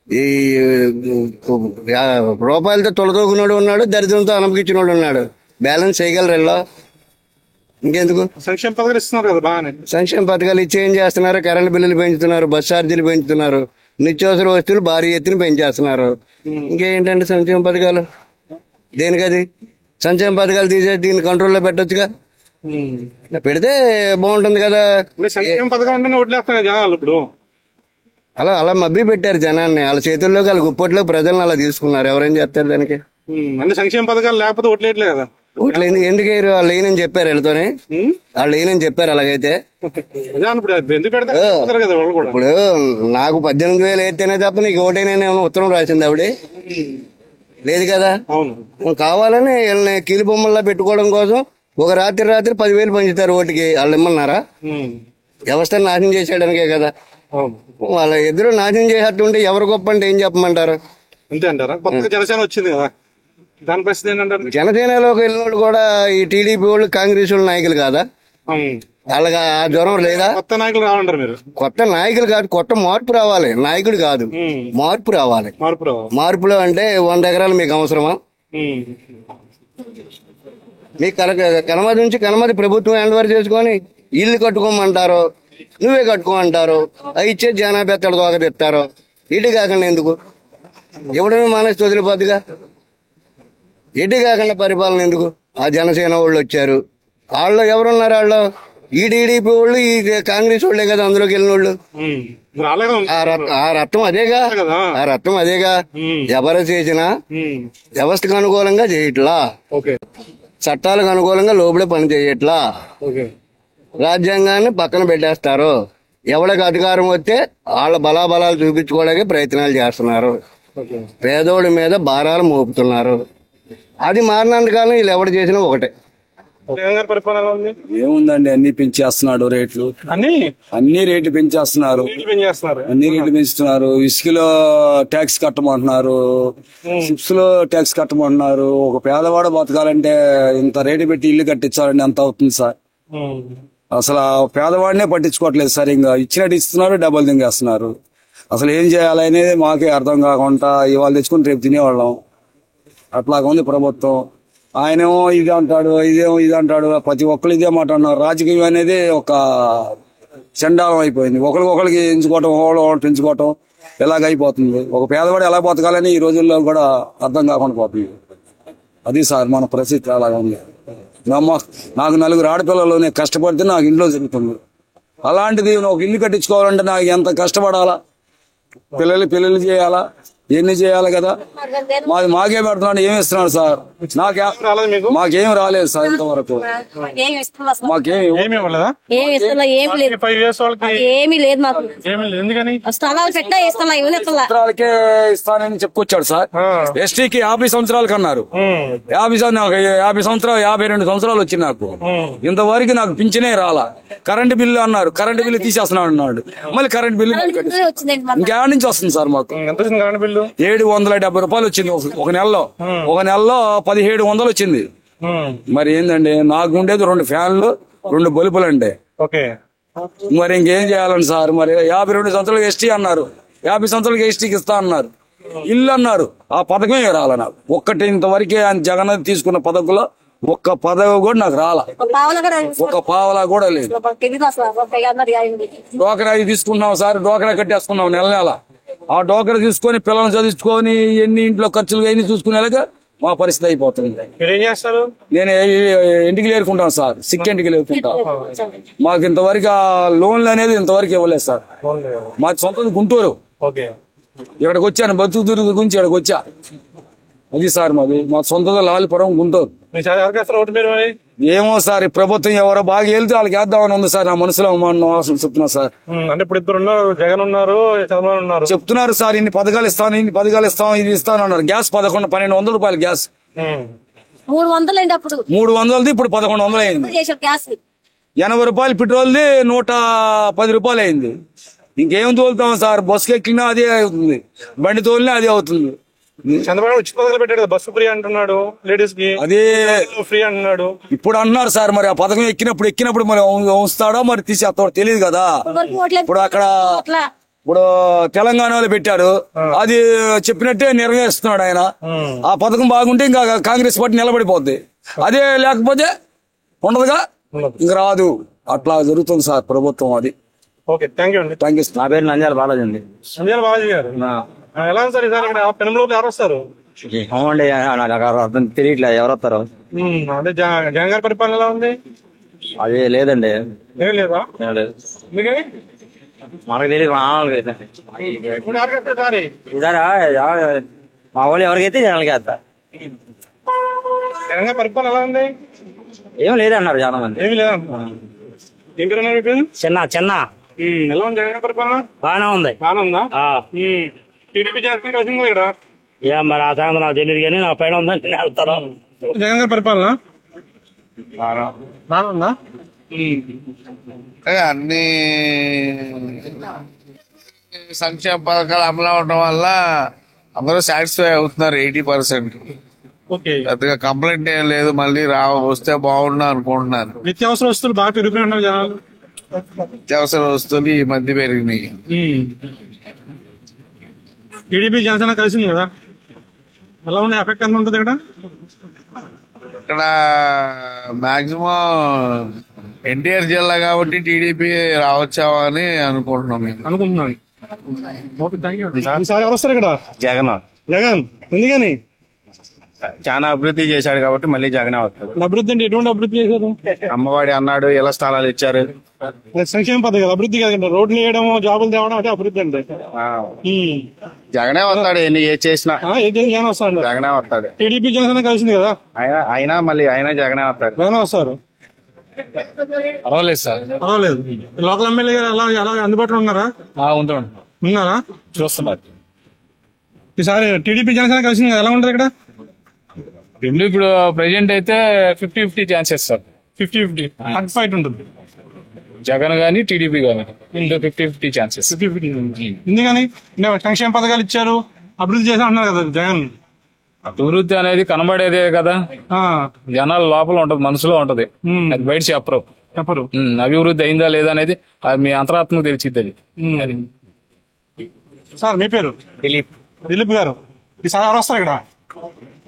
ఈ రూపాయలతో తొలదూకున్నాడు ఉన్నాడు, దరిద్రంతో అనుభవించినోడు ఉన్నాడు. బ్యాలెన్స్ చేయగలరు ఇలా. ఇంకెందుకు? సంక్షేమ పథకాలు ఇస్తున్నారు కదా బాగానే. సంక్షేమ పథకాలు ఇచ్చి ఏం చేస్తున్నారు? కరెంట్ బిల్లులు పెంచుతున్నారు, బస్ ఛార్జీలు పెంచుతున్నారు, నిత్యావసర వస్తువులు భారీ ఎత్తున పెంచేస్తున్నారు. ఇంకేంటంటే సంక్షేమ పథకాలు దేనికది? సంక్షేమ పథకాలు తీసేసి దీన్ని కంట్రోల్లో పెట్టొచ్చుగా. పెడితే బాగుంటుంది కదా. సంక్షేమ పథకాలు వదిలేస్తారు జనాలు ఇప్పుడు. అలా మభ్య పెట్టారు జనాన్ని. వాళ్ళ చేతుల్లోకి వాళ్ళ గుప్పట్లో ప్రజలను అలా తీసుకున్నారు. ఎవరేం చేస్తారు దానికి? అంటే సంక్షేమ పథకాలు లేకపోతే ఓట్లేట్లే కదా. ఓట్లు ఎందుకు వాళ్ళు లేనని చెప్పారు, వీళ్ళతోనే వాళ్ళు లేనని చెప్పారు. అలాగైతే ఇప్పుడు నాకు 18,000 వేస్తేనే తప్ప నీకు ఓటేనే ఉత్తరం రాసింది ఆవిడ? లేదు కదా. కావాలని వీళ్ళని కీలు బొమ్మల్లా పెట్టుకోవడం కోసం ఒక రాత్రి 10,000 పంచుతారు ఓటుకి. వాళ్ళు ఇమ్మన్నారా? వ్యవస్థను నాశనం చేసేయడానికే కదా. వాళ్ళ ఎదురు నాశనం చేసేట్టుంటే ఎవరు గొప్ప అంటే ఏం చెప్పమంటారు? అంతే అంటారా? కొత్తగా జనసేన వచ్చింది కదా, దాని పరిస్థితి ఏంటంటారు? జనసేనలోకి వెళ్ళినోళ్ళు కూడా ఈ టీడీపీ వాళ్ళు కాంగ్రెస్ వాళ్ళు నాయకులు కాదా? వాళ్ళకి ఆ జ్వరం లేదా? కొత్త నాయకులు రావాలంటారు మీరు? కొత్త నాయకులు కాదు, కొత్త మార్పు రావాలి. నాయకుడు కాదు, మార్పు రావాలి. మార్పులో అంటే 100 ఎకరాలు మీకు అవసరమా? మీకు కనమది నుంచి కనమది ప్రభుత్వం ఎండవర్ చేసుకొని ఇల్లు కట్టుకోమంటారు, నువ్వే కట్టుకోమంటారు. అవి ఇచ్చే జనాభేత్తలు దోకతిస్తారు. ఇటు కాకుండా ఎందుకు ఎవడమే మానేసి వదిలిపోద్దిగా? ఎటు కాకుండా పరిపాలన ఎందుకు? ఆ జనసేన వాళ్ళు వచ్చారు. వాళ్ళు ఎవరున్నారు? వాళ్ళు ఈడీడీపీ వాళ్ళు, ఈ కాంగ్రెస్ వాళ్ళే కదా అందులోకి వెళ్ళిన వాళ్ళు. ఆ రక్తం అదేగా, ఆ రక్తం అదేగా. ఎవరు చేసినా వ్యవస్థకు అనుకూలంగా చేయట్లా, చట్టాలకు అనుకూలంగా లోపలే పని చేయట్లా, రాజ్యాంగాన్ని పక్కన పెట్టేస్తారు. ఎవరికి అధికారం వస్తే వాళ్ళ బలాబలాలు చూపించుకోవడానికి ప్రయత్నాలు చేస్తున్నారు. పేదోడి మీద భారాలు మోపుతున్నారు. అది మారినందుకాలం వీళ్ళు ఎవరు చేసినా ఒకటే. జగన్ గారి పరిపాలన ఎలా ఉంది? ఏముందండి, అన్ని పెంచేస్తున్నాడు రేట్లు, అన్ని రేట్లు పెంచేస్తున్నారు, అన్ని రేట్లు పెంచుతున్నారు. ఇసుకలో ట్యాక్స్ కట్టమంటున్నారు, చిప్స్ లో ట్యాక్స్ కట్టమంటున్నారు. ఒక పేదవాడు బతకాలంటే ఇంత రేటు పెట్టి ఇల్లు కట్టించాలంటే ఎంత అవుతుంది సార్? అసలు ఆ పేదవాడినే పట్టించుకోవట్లేదు సార్. ఇంకా ఇచ్చినట్టు ఇస్తున్నారు, డబ్బులు దింగేస్తున్నారు. అసలు ఏం చేయాలి అనేది మాకే అర్థం కాకుండా ఇవాళ తెచ్చుకుని రేపు తినేవాళ్ళం. అట్లాగా ఉంది ప్రభుత్వం. ఆయనేమో ఇది అంటాడు, ఇదేమో ఇది అంటాడు, ప్రతి ఒక్కరు ఇదే మాట అన్నారు. రాజకీయం అనేది ఒక చండాలం అయిపోయింది. ఒకరికి ఎంచుకోవటం, ఒకళ్ళు పెంచుకోవటం ఎలాగైపోతుంది. ఒక పేదవాడు ఎలా బతకాలని ఈ రోజుల్లో కూడా అర్థం కాకుండా పోతుంది. అది సార్ మన పరిస్థితి అలాగా ఉంది. నాకు 4 ఆడపిల్లలు, నేను కష్టపడితే నాకు ఇంట్లో జరుగుతుంది. అలాంటిది ఒక ఇల్లు కట్టించుకోవాలంటే నాకు ఎంత కష్టపడాలా, పిల్లలు చేయాలా, ఎన్ని చేయాలి కదా. మాకే పెడుతున్నాడు, ఏమి ఇస్తున్నాడు సార్? మాకేం రాలేదు సార్ ఇంతవరకు. సంవత్సరాలకే ఇస్తానని చెప్పుకొచ్చాడు సార్. ఎస్టీకి 50 సంవత్సరాలకి అన్నారు. 52 సంవత్సరాలు వచ్చింది నాకు. ఇంతవరకు నాకు పింఛనే రాలా. కరెంటు బిల్లు అన్నారు, కరెంటు బిల్లు తీసేస్తున్నాడు అన్నాడు. మళ్ళీ కరెంటు బిల్లు ఇంకేడ నుంచి వస్తుంది సార్? మాకు 770 రూపాయలు వచ్చింది ఒక నెలలో. 1700 వచ్చింది. మరి ఏందండి, నాకు ఉండేది 2 ఫ్యాన్లు, 2 బల్బులు అండి. మరి ఇంకేం చేయాలని సార్? మరి 52 సంవత్సరాలకు ఎస్టీ అన్నారు, 50 సంవత్సరాలకు ఎస్టీకి ఇస్తా అన్నారు. ఇల్లు అన్నారు, ఆ పథకమే రాల నాకు. ఒక్కటి ఇంతవరకే జగన్ తీసుకున్న పథకంలో ఒక్క పదవి కూడా నాకు రాలా, ఒక పావలా కూడా లేదు. డోకరా తీసుకున్నాం సార్, డోకరా కట్టేసుకున్నాం నెల. ఆ డోకరా తీసుకొని పిల్లల్ని చదివించుకొని ఎన్ని ఇంట్లో ఖర్చులు అన్ని చూసుకునేలాగా మా పరిస్థితి అయిపోతుంది. నేను ఇంటికి లేరుకుంటాను సార్, సిక్ ఇంటికి లేరుకుంటాను. మాకు ఇంతవరకు లోన్లు అనేది ఇంతవరకు ఇవ్వలేదు సార్. మా సొంత గుంటూరు, ఇక్కడికి వచ్చాను, బతుకుదురు గురించి ఇక్కడికి వచ్చా. అది సార్ మాది, మా సొంతగా లాలిపురం గుంటూరు. ఏమో సార్, ప్రభుత్వం ఎవరో బాగా వెళ్తే వాళ్ళకి వేద్దామని ఉంది సార్ నా మనసులో. చెప్తున్నా సార్, అంటే ఇప్పుడు ఇద్దరు ఉన్నారు, జగన్ ఉన్నారు, చంద్రబాబు ఉన్నారు. చెప్తున్నారు సార్ ఇన్ని పథకాలు ఇస్తాను, ఇన్ని పథకాలు ఇస్తాం, ఇది ఇస్తాను అన్నారు. గ్యాస్ 1200 రూపాయలు గ్యాస్, 300 అప్పుడు 300 ఇప్పుడు 1100 అయింది. 80 రూపాయలు పెట్రోల్ది 110 రూపాయలు అయింది. ఇంకేం తోలుతాం సార్? బస్సుకి ఎక్కినా అదే అవుతుంది, బండి తోలినా అదే అవుతుంది. చంద్రబాబు ఉచిత పథకాలు పెట్టాడు కదా, బస్సు ఫ్రీ అంటున్నాడు, లేడీస్ కి అదే ఫ్రీ అంటున్నాడు. ఇప్పుడు అన్నారు సార్, మరి ఆ పథకం ఎక్కినప్పుడు మరి ఉంచుతాడో మరి తీసేస్తాడో తెలియదు కదా. ఇప్పుడు అక్కడ ఇప్పుడు తెలంగాణలో పెట్టారు, అది చెప్పినట్టే నెరవేరుస్తున్నాడు ఆయన. ఆ పథకం బాగుంటే ఇంకా కాంగ్రెస్ పార్టీ నిలబడిపోద్ది, అదే లేకపోతే ఉండదుగా, ఇంక రాదు. అట్లా జరుగుతుంది సార్ ప్రభుత్వం. అది ఓకే, థ్యాంక్ యూ అండి. Thank you. నా పేరు నంద్యాల బాలాజీ అండి. నంద్యాల బాలాజీ గారు ఎలా ఉంది సార్? ఈసారి ఇక్కడ పెనంలోకి ఎవరు వస్తారు? అవునండి, నాకు అర్థం తెలియట్లేదు ఎవరు వస్తారు. అంటే జగన్ గారి పరిపాలన ఎలా ఉంది? అది లేదండి, ఏం లేదా? మనకు తెలియదు. మా వాళ్ళు ఎవరికైతే జనాలకి వేస్తా. జగన్ గారి పరిపాలన ఎలా ఉంది? ఏం లేదన్నారు చాలా మంది. ఏమి లేదా? ఏం పేరు? చిన్న ఎలా ఉంది జగన్ గారి పరిపాలన? బాగానే ఉంది. బాగానే ఉందా? టీడీపీ చేస్తే వచ్చింది ఇక్కడ. మరి ఆ సాయంత్రం నాకు తెలియదు కానీ నా పైన ఉందని నేను వెళ్తాను. జగన్ గారి పరిపాలన బాగా ఉందా? అన్ని సంక్షేమ పథకాలు అమలు అవడం వల్ల అందరూ సాటిస్ఫై అవుతున్నారు 80%. పెద్దగా కంప్లైంట్ ఏం లేదు. మళ్ళీ వస్తే బాగుండు అనుకుంటున్నాను. నిత్యావసర వస్తువులు బాగా పెరిగిపోయినాయి జనాలు. నిత్యావసర వస్తువులు ఈ మధ్య పెరిగినాయి. టీడీపీ జనసేన కలిసింది కదా, ఎలా ఉంది? ఎఫెక్ట్ ఎంత ఉంటుంది ఇక్కడ? ఇక్కడ మాక్సిమం ఎన్టీఆర్ జిల్లా కాబట్టి టీడీపీ రావచ్చావా అని అనుకుంటున్నాను. ఎవరు వస్తారు ఇక్కడ? జగన్ ఎందుకని? చాలా అభివృద్ధి చేశాడు కాబట్టి మళ్ళీ జగన్ వస్తాడు. అభివృద్ధి అంటే ఎటువంటి అభివృద్ధి చేశారు? అమ్మవాడి అన్నాడు, ఇళ్ల స్థలాలు ఇచ్చారు. సంక్షేమ పథకాలు అభివృద్ధి కాదండి, రోడ్లు వేయడం, జాబులు తేవడం అంటే అభివృద్ధి అంటే. జగనే వస్తాడు, ఎన్ని ఏ చేసినా జగన్ వస్తాడు. జగనే వస్తాడు. టీడీపీ జనసేన కలిసింది కదా, అయినా మళ్ళీ జగనే వస్తాడు. జగన్ వస్తారు. పర్వాలేదు సార్, పర్వాలేదు. లోకల్ ఎమ్మెల్యే గారు ఎలా అందుబాటులో ఉన్నారా? ఉన్నారా? చూస్తున్నారు. ఈసారి టీడీపీ జనసేన కలిసింది కదా, ఎలా ఉంటుంది ఇక్కడ? ఇప్పుడు ప్రెసెంట్ అయితే 50-50 ఛాన్సెస్ సార్. 50-50 ఫైట్ ఉంటుంది. జగన్ గానీ టీడీపీ గానీ 50-50 ఛాన్సెస్. ఎందుకని సంక్షేమ పథకాలు ఇచ్చారు, అభివృద్ధి చేసి అంటున్నారు కదా జగన్. అభివృద్ధి అనేది కనబడేదే కదా, జనాల లోపల ఉంటది, మనసులో ఉంటది, అది బయట చెప్పరు. అభివృద్ధి అయిందా లేదా అనేది మీ అంతరాత్మకు తెలిసిద్ది. అది. సార్ మీ పేరు? దిలీప్ గారు. ఈసారి ఎవరు వస్తారు ఇక్కడ?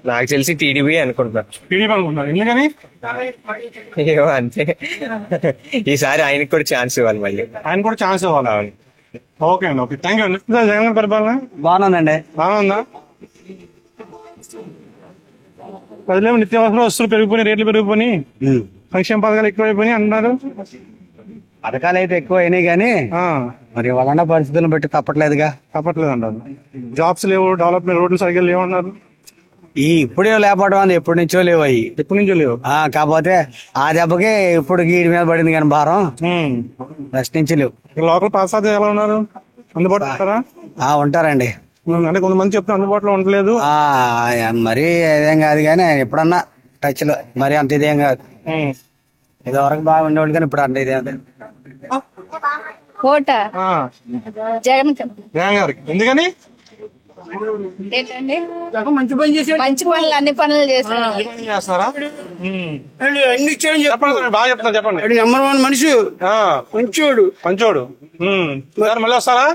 నాకు తెలిసి టీడీపీ అనుకుంటున్నారు. టీడీపీ అనుకుంటున్నారు. ఎందుకని? ఏమో అంతే, ఈసారి ఆయనకు కూడా ఛాన్స్ ఇవ్వాలి, మళ్ళీ ఆయన కూడా ఛాన్స్ ఇవ్వాలి. ఓకే అండి, ఓకే, థ్యాంక్ యూ అండి. జగన్ గారి పరిపాలన బాగుందండి. బాగుందా? ప్రజలేమో నిత్యావసర వస్తువులు పెరిగిపోయి, రేట్లు పెరిగిపోయి, సంక్షేమ పథకాలు ఎక్కువైపోయినాయి అంటున్నారు. పథకాలు అయితే ఎక్కువ అయినాయి కానీ మరి వాళ్ళ పరిస్థితులను బట్టి తప్పట్లేదు అంటారు. జాబ్స్ లేవు, డెవలప్మెంట్ రోడ్లు సరిగ్గా లేవు అన్నారు. ఇప్పుడే లేపడం అని ఎప్పటి నుంచో లేవు అవి, కాకపోతే ఆ దెబ్బకి ఇప్పుడు గీడి మీద పడింది కానీ భారం ఫస్ట్ నుంచి లేవు. లోకల్ పాసాది ఎలా ఉన్నారు? అందుబాటులో ఉంటారా? ఉంటారండి. అంటే కొంతమంది చెప్తే అందుబాటులో ఉండలేదు. మరి ఇదేం కాదు కానీ ఎప్పుడన్నా టచ్ లో మరి అంత ఇదేం కాదు. ఇది వరకు బాగా ఉండేవాళ్ళు కానీ ఇప్పుడు అంత ఇదేం జగన్ గారికి. ఎందుకని? ఏంటండి మంచి పనులు, అన్ని పనులు చేస్తారా? బాగా చెప్తారు, చెప్పండి. నెంబర్ 1 మనిషి, పంచోడు. మళ్ళీ వస్తారా?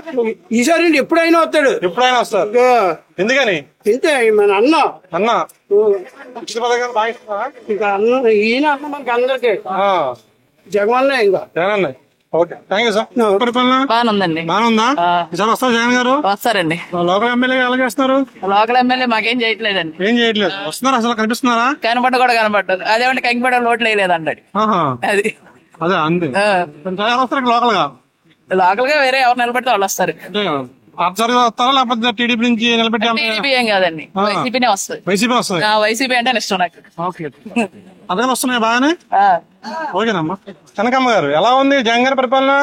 ఈసారి ఎప్పుడైనా వస్తాడు. ఎందుకని? ఇంతే, మన అన్న ఉచిత పథకాలు బాగా ఇస్తారా? ఈయన అన్న మనకి అందరికీ జగన్ ఇంకా Jagan. Okay, thank you sir. పరిపాలన బాగుందండి. బాగుందా? ఈసారి వస్తారు జగన్ గారు? వస్తారండి. లోకల్ ఎమ్మెల్యే ఎలా చేస్తున్నారు? లోకల్ ఎమ్మెల్యే మాకేం చేయట్లేదండి. ఏం చేయట్లేదు. వస్తున్నారు, అసలు కనిపిస్తున్నారా? కనపడ్డదు. అదేమంటే కంకిపడ లోట్లు వేయలేదండి. అది అదే అంతే. వస్తారు లోకల్ గా? లోకల్ గా వేరే ఎవరు నిలబెడితే వాళ్ళు వస్తారు. ఆఫ్సర్గా వస్తారా లేకపోతే టీడీపీ నుంచి నిలబెట్టి? టీడీపీ ఏం కాదండి, వైసీపీనే వస్తుంది. వైసీపీ వస్తుంది. వైసీపీ అంటే ఇష్టం నాకు. ఓకే, అదే వస్తున్నాయి బాగానే. ఓకేనమ్మా. కనకమ్మ గారు, ఎలా ఉంది జగన్ గారి పరిపాలన?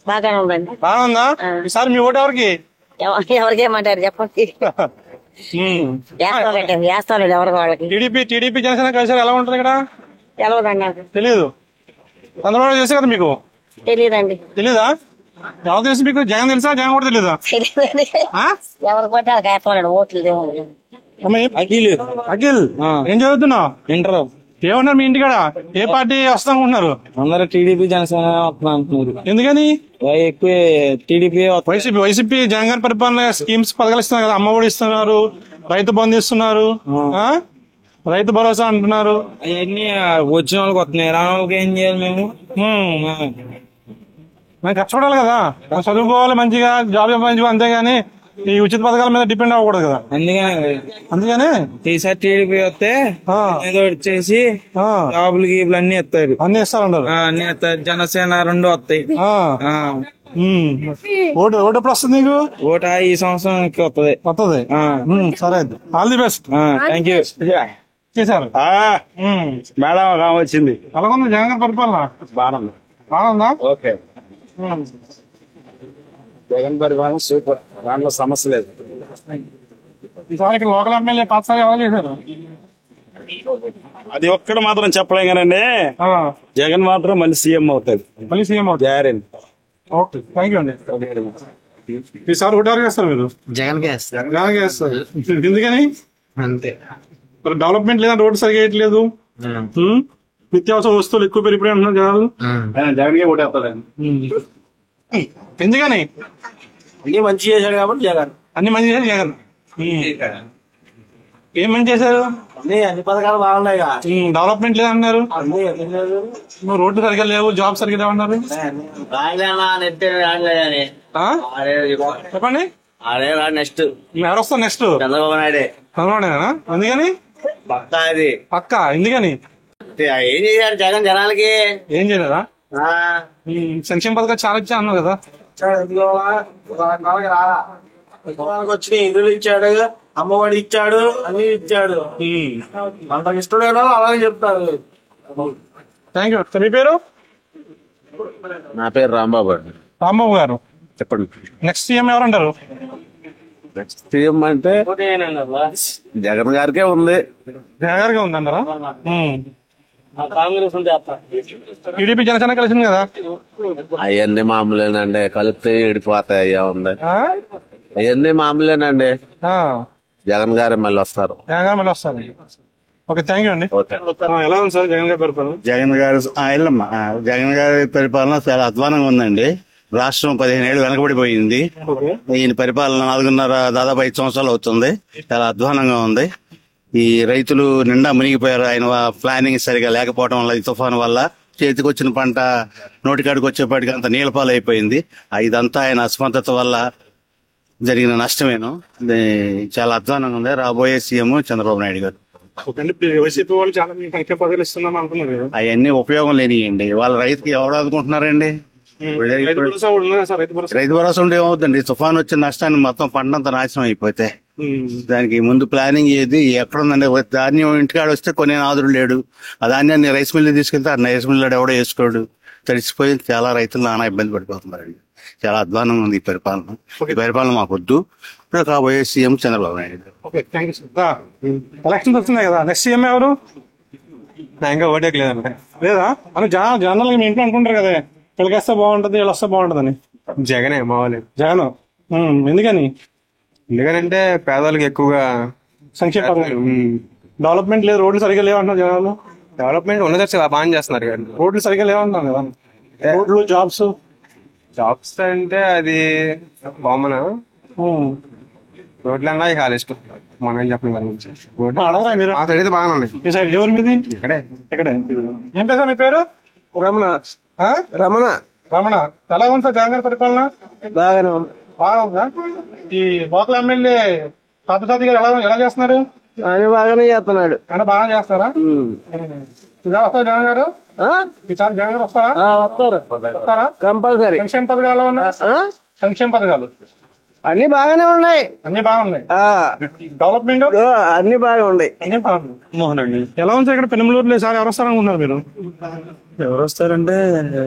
బాగానే ఉందండి. బాగుందా? ఈసారి మీ ఓటు ఎవరికి? ఎవరికేమంటారు చెప్పండి. వేస్తానండి ఎవరికి వాళ్ళకి. టీడీపీ జనసేన కలిసారు, ఎలా ఉంటుంది ఇక్కడ? తెలీదు. చంద్రబాబు చేసే కదా మీకు? తెలీదా? ఎవరు తెలుసు మీకు? జగన్ తెలుసా? జగన్ కూడా తెలీదా? ఎవరు కొట్టే వేస్తాడు ఓట్లు. అఖిల్, ఏం చదువుతున్నావు? ఇంటర్. ఏమన్నారు మీ ఇంటికాడ? ఏ పార్టీ వస్తా అనుకుంటున్నారు? అందరూ టీడీపీ జనసేన వస్తున్నా అంటున్నారు. ఎందుకని? ఎక్కువ టీడీపీ. వైసీపీ జగన్ గారి పరిపాలన స్కీమ్స్ పథకాలు ఇస్తున్నారు కదా, అమ్మ ఒడి ఇస్తున్నారు, రైతు బంధు ఇస్తున్నారు, రైతు భరోసా అంటున్నారు. అవన్నీ వచ్చిన వాళ్ళకి వస్తున్నాయి, రాని వాళ్ళకి ఏం చేయాలి మేము? కష్టపడాలి కదా, చదువుకోవాలి, మంచిగా జాబ్ సంపాదించుకో, అంతేగాని ఈ ఉచిత పథకాల మీద డిపెండ్ అవ్వకూడదు కదా. అందుకనే ఈసారి టీడీపీ వస్తే ఏదో చేసి జాబులు గీబులు అన్ని ఇస్తారు. అన్ని ఇస్తారంటారు. అన్ని ఇస్తారు. జనసేన 2 వస్తాయి. ఓటు ఎప్పుడు వస్తుంది నీకు? ఓటు ఈ సంవత్సరం వస్తుంది. సరే, all the best. Thank you. చేశారు మేడం వచ్చింది. ఎలా ఉంది జగన్ గారి పరిపాలన? బాగుందా? ఓకే, జగన్ పరిపాలన సూపర్, దాంట్లో సమస్య లేదు. ఈసారి లోకల్ ఎమ్మెల్యే పాతసారి ఎవరు చేశారు? అది ఒక్కడు మాత్రం చెప్పలేం కానండి, జగన్ మాత్రం మళ్ళీ సీఎం అవుతాడు. మళ్ళీ సీఎం అవుతారు. గ్యారెంటీ. ఓకే, థ్యాంక్ యూ అండి. ఈసారి ఓటారు చేస్తారు మీరు? జగన్ జగన్ చేస్తారు. ఎందుకని? అంతే. డెవలప్మెంట్ లేదా, రోడ్డు సరిగా వేయట్లేదు, నిత్యావసర వస్తువులు ఎక్కువ పెరిగిపోయి అంటున్నారు జనాలు. జగన్కే ఓటేస్తారు. ఎందుకని? అన్ని మంచి చేశాడు కాబట్టి జగన్. అన్ని మంచి చేశాడు జగన్. ఏం మంచి చేశారు? అన్ని పథకాలు బాగున్నాయి. డెవలప్మెంట్ లేదన్నారు, రోడ్లు సరిగా లేవు, జాబ్ సరిగా లేవన్నారు. చెప్పండి, నెక్స్ట్ ఎవరు వస్తారు? నెక్స్ట్ చంద్రబాబు నాయుడే. చంద్రబాబు నాయుడు. ఎందుకని? పక్కా. ఎందుకని? ఏం చేశారు జగన్ జనాలకి? ఏం చేయలేదా? సంక్షేమ పథకాలు చాలా ఇచ్చా అన్నారు కదా. వచ్చిన ఇల్లు ఇచ్చాడు, అమ్మఒడి ఇచ్చాడు, అన్ని ఇచ్చాడు. మనకి ఇష్టం అలాగే చెప్తారు. Thank you. మీ పేరు? నా పేరు రాంబాబు. రాంబాబు గారు, చెప్పండి. నెక్స్ట్ సీఎం ఎవరంటారు? నెక్స్ట్ సీఎం అంటే జగన్ గారికే ఉంది. జగన్ గారికే ఉంది అంటారా? టీడీపీ జనసేన కలిసింది కదా. అవన్నీ మామూలేనండి, కలిపితే విడిపోతాయి. అయ్యా ఉంది, అవన్నీ మామూలేనండి. జగన్ గారు మళ్ళీ వస్తారు. ఓకే, థ్యాంక్ యూ అండి. ఎలా ఉంది సార్ జగన్ గారి పరిపాలన? జగన్ గారి పరిపాలన చాలా అధ్వానంగా ఉందండి. రాష్ట్రం 15 ఏళ్ళు వెనకబడిపోయింది. ఈయన పరిపాలన 4.5 దాదాపు 5 సంవత్సరాలు అవుతుంది. చాలా అధ్వానంగా ఉంది. ఈ రైతులు నిండా మునిగిపోయారు. ఆయన ప్లానింగ్ సరిగా లేకపోవడం వల్ల, ఈ తుఫాను వల్ల చేతికి వచ్చిన పంట నోటికాడికి వచ్చేపాటికి అంత నీళ్ళపాలు అయిపోయింది. ఇదంతా ఆయన అసమర్థత వల్ల జరిగిన నష్టమేను. చాలా అధ్వానంగా ఉంది. రాబోయే సీఎం చంద్రబాబు నాయుడు గారు. వైసీపీ వాళ్ళు చాలా సంక్షేమ పథకాలు ఇస్తున్నాం అంటున్నారు కదా. అవన్నీ ఉపయోగం లేనియండి. వాళ్ళ రైతుకి ఎవరు ఆదుకుంటున్నారండి? రైతు భరోసా ఉంటే ఏమవుతుందండి? తుఫాన్ వచ్చిన నష్టాన్ని మొత్తం పంటంతా నాశనం అయిపోతే దానికి ముందు ప్లానింగ్ ఏది ఎక్కడుందండి? ధాన్యం ఇంటికాడ వస్తే కొన్ని ఆదురు లేడు. ఆ ధాన్యాన్ని రైస్ మిల్లు తీసుకెళ్తే ఆ రైస్ మిల్లు ఎవడో వేసుకోడు. తడిసిపోయి చాలా రైతులు నానా ఇబ్బంది పడిపోతున్నారండి. చాలా అధ్వానంగా ఉంది ఈ పరిపాలన. ఈ పరిపాలన మాకు వద్దు. ఇప్పుడు కాబోయే సీఎం చంద్రబాబు నాయుడు. ఎలక్షన్స్ వస్తున్నాయి కదా, నెక్స్ట్ సీఎం ఎవరు? ఇంకా ఓటేకి లేదండి. లేదా అని జనరల్ మీ ఇంట్లో అనుకుంటారు కదా, వీళ్ళకేస్తే బాగుంటది, వీళ్ళు వస్తే బాగుంటదని. జగనే మా వాళ్ళు. జగన్ ఎందుకని? ఎందుకనంటే పేదవాళ్ళకి ఎక్కువగా సంక్షేమ డెవలప్మెంట్ లేదు, రోడ్లు సరిగ్గా లేవంటున్నారు జనాలు. డెవలప్మెంట్ ఉన్నది బాగా చేస్తున్నారు కదా. రోడ్లు సరిగ్గా లేవంటున్నారు కదా. రోడ్లు జాబ్స్ అంటే అది కామన్. రోడ్లు అన్నా ఇక ఇష్టం, మనం ఏం చెప్పిన దాని గురించి. అయితే బాగానే ఉన్నాయి. ఎవరి మీది? ఇక్కడే. ఏం పేరు మీ పేరు? రమణ. రమణ, ఎలా ఉంది సార్ జగన్ గారి పరిపాలన? బాగానే ఉంది. బాగా ఉందా? ఈ లోకల్ ఎమ్మెల్యే పార్థసారథి గారు ఎలా చేస్తున్నారు? ఆయన బాగానే చేస్తున్నాడు. ఆయన బాగా చేస్తారా? వస్తారు జగన్ గారు? ఈసారి జగన్ గారు వస్తారా? కంపల్సరీ. సంక్షేమ పథకాలు ఎలా ఉన్నాయి? సంక్షేమ పథకాలు అన్ని బాగానే ఉన్నాయి. డెవలప్మెంట్ అన్ని బాగా ఉన్నాయి. మోహన్ అండి, ఎలా ఉంది ఇక్కడ పెనుమలూరులో సార్ ఎవరు వస్తారనుకుంటున్నారు మీరు? ఎవరు వస్తారంటే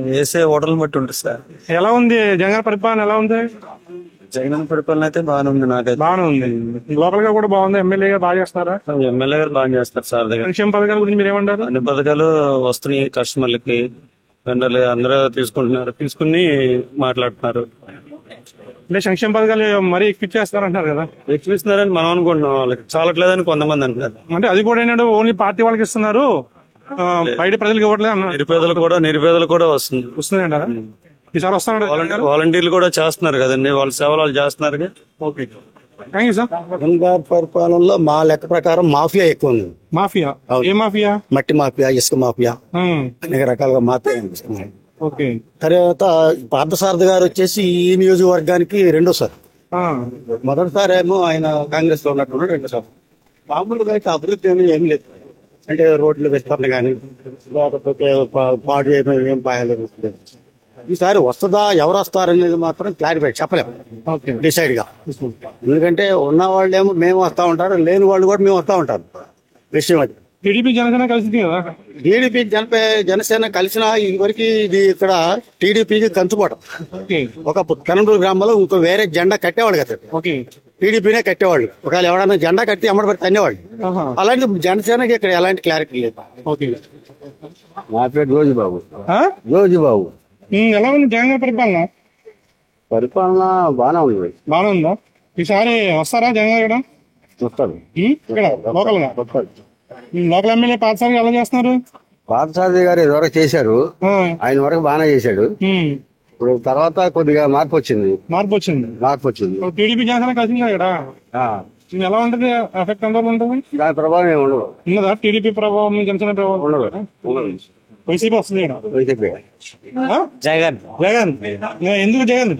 వేసే ఓటర్లు బట్టి ఉంటుంది సార్. ఎలా ఉంది జగన్ పరిపాలన? ఎలా ఉంది జగన్ పరిపాలన? అయితే బాగానే ఉంది. నాకైతే బాగానే ఉంది. లోకల్ గా కూడా బాగుంది. ఎమ్మెల్యే గారు బాగా చేస్తారా? ఎమ్మెల్యే గారు బాగా చేస్తారు సార్. దగ్గర సంక్షేమ పథకాల గురించి మీరు ఏమంటారు? అన్ని పథకాలు వస్తున్నాయి కస్టమర్లకి, వెండర్లు అందరూ తీసుకుని మాట్లాడుతున్నారు. అంటే సంక్షేమ పథకాలు మరీ ఎక్కువ చేస్తారంటారు కదా. ఎక్కువ ఇస్తున్నారని మనం అనుకుంటున్నాం, వాళ్ళకి చాలట్లేదని కొంతమంది అంటున్నారు. అంటే అది కూడా ఏంటంటే ఓన్లీ పార్టీ వాళ్ళకి ఇస్తున్నారు, బయట ప్రజలకు ఇవ్వట్లేదు అన్నారు. నిరుపేదలు కూడా వస్తుంది అంటారా? ఈసారి వస్తున్నారు. వాలంటీర్లు కూడా చేస్తున్నారు కదండి, వాళ్ళ సేవలు వాళ్ళు చేస్తున్నారు. Okay, thank you sir. Jagan గారి పరిపాలనలో మా లెక్క ప్రకారం మాఫియా ఎక్కువ ఉంది. మాఫియా? ఏ మాఫియా? మట్టి మాఫియా, ఇసుక మాఫియా, అనేక రకాలుగా మాఫియా అనిపిస్తున్నాయి. ఓకే. తర్వాత పార్థసారథి గారు వచ్చేసి ఈ నియోజకవర్గానికి రెండోసారి. మొదటిసారి ఏమో ఆయన కాంగ్రెస్ లో ఉన్నట్టు, రెండోసారి మామూలుగా అయితే అభివృద్ధి అనేది ఏం లేదు. అంటే రోడ్లు విస్తరణ కానీ లేకపోతే పాడు ఏం బాగాలేదు. ఈసారి వస్తుందా, ఎవరు వస్తారనేది మాత్రం క్లారిఫై చెప్పలేము డిసైడ్ గా. ఎందుకంటే ఉన్న వాళ్ళు ఏమో మేము వస్తా ఉంటారు, లేని వాళ్ళు కూడా మేము వస్తా ఉంటారు. విషయం అది. టీడీపీ జనసేన కలిసింది కదా. టీడీపీ జనసేన కలిసిన వరకు ఇది ఇక్కడ టీడీపీకి కంచుకోవడం. ఒక పెనందూరు గ్రామంలో ఇంకో వేరే జెండా కట్టేవాడు కదా, టీడీపీనే కట్టేవాళ్ళు. ఒకవేళ ఎవడన్నా జెండా కట్టి అమ్మడి పెడితే అనేవాళ్ళు. అలాంటి జనసేనకి ఇక్కడ ఎలాంటి క్లారిటీ లేదు. నా పేరు రోజుబాబు. రోజుబాబు. ఎలా ఉంది జగన్ పరిపాలన? పరిపాలన బాగానే ఉంది. బాగానే ఉందా? ఈసారి వస్తారా జగన్ గారు? వస్తారు. ఇక్కడ లోకల్ గా లోకల్ ఎమ్మెల్యే పార్థసారథి ఎలా చేస్తున్నారు? పార్థసారథి గారు ఇదివరకు చేశారు, ఆయన వరకు బాగానే చేశాడు. ఇప్పుడు తర్వాత కొద్దిగా మార్పు వచ్చింది. టీడీపీ జనసేన కలిసింది కదా, ఎలా ఉంటది ఎఫెక్ట్? ఎంత ఉంటుంది దాని ప్రభావం ఏమి ఉండదు. ఉన్నదా టీడీపీ ప్రభావం, జనసేన ప్రభావం? ఉండదు. వైసీపీ వస్తుంది. జగన్ ఎందుకు జగన్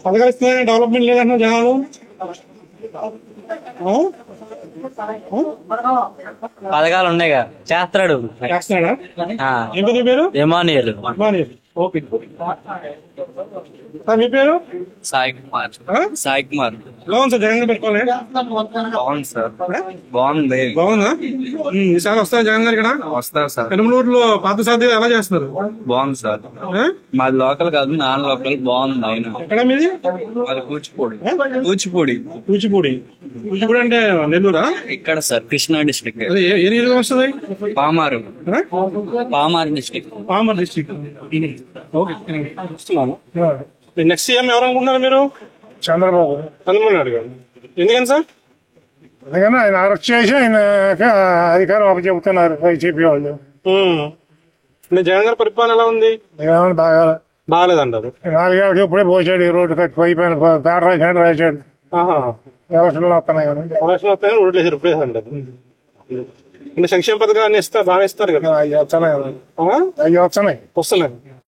పథకాలు ఇస్తే డెవలప్మెంట్ లేదంటున్నా జనాలు? పథకాలు ఉన్నాయి కదా, చేస్తున్నాడా? ఏం పేరు? ఎమానియల్. ఓకే. మీ పేరు? సాయి కుమార్. సాయి కుమార్. ఎలా ఉంది సార్ జగన్ గారి పరిపాలన? బాగుంది సార్, బాగుంది. బాగుందా? ఈసారి వస్తారా జగన్ గారు ఇక్కడ? వస్తారు సార్. పెనుమలూరులో పాత సాధ్యం ఎలా చేస్తున్నారు? బాగుంది సార్. మాది లోకల్ కాదు, నాన్ లోకల్. బాగుంది ఆయన. ఎక్కడ మీది? మాది కూచిపూడి. కూచిపూడి. కూచిపూడి. కూచిపూడి అంటే నెల్లూరా? ఇక్కడ సార్ కృష్ణా డిస్ట్రిక్ట్. ఏ నియోజకవర్గం వస్తుంది? Pamarru. Pamarru district. Pamarru district. Okay, వస్తున్నాను. నెక్స్ట్ సీఎం ఎవరు అనుకుంటున్నారు మీరు? చంద్రబాబు నాయుడు గారు. ఎందుకని సార్? అందుకని ఆయన అరెస్ట్ చేసి ఆయన అధికారం ఒక చెబుతున్నారు వైసీపీ వాళ్ళు. అంటే జగన్ గారి పరిపాలన ఎలా ఉంది? బాగాలేదంటారు. 4 ఏళ్ళకి ఇప్పుడే పోసాడు, ఈ రోడ్డు కట్టి అయిపోయిన పేట రాశాడు రాశాడు. ఎలక్షన్లు వస్తున్నాయి రోడ్లు వేసారు ఇప్పుడు అంటారు. అంటే సంక్షేమ పథకాలు బాగా ఇస్తారు కదా? అవి వస్తున్నాయి. వస్తున్నాయి.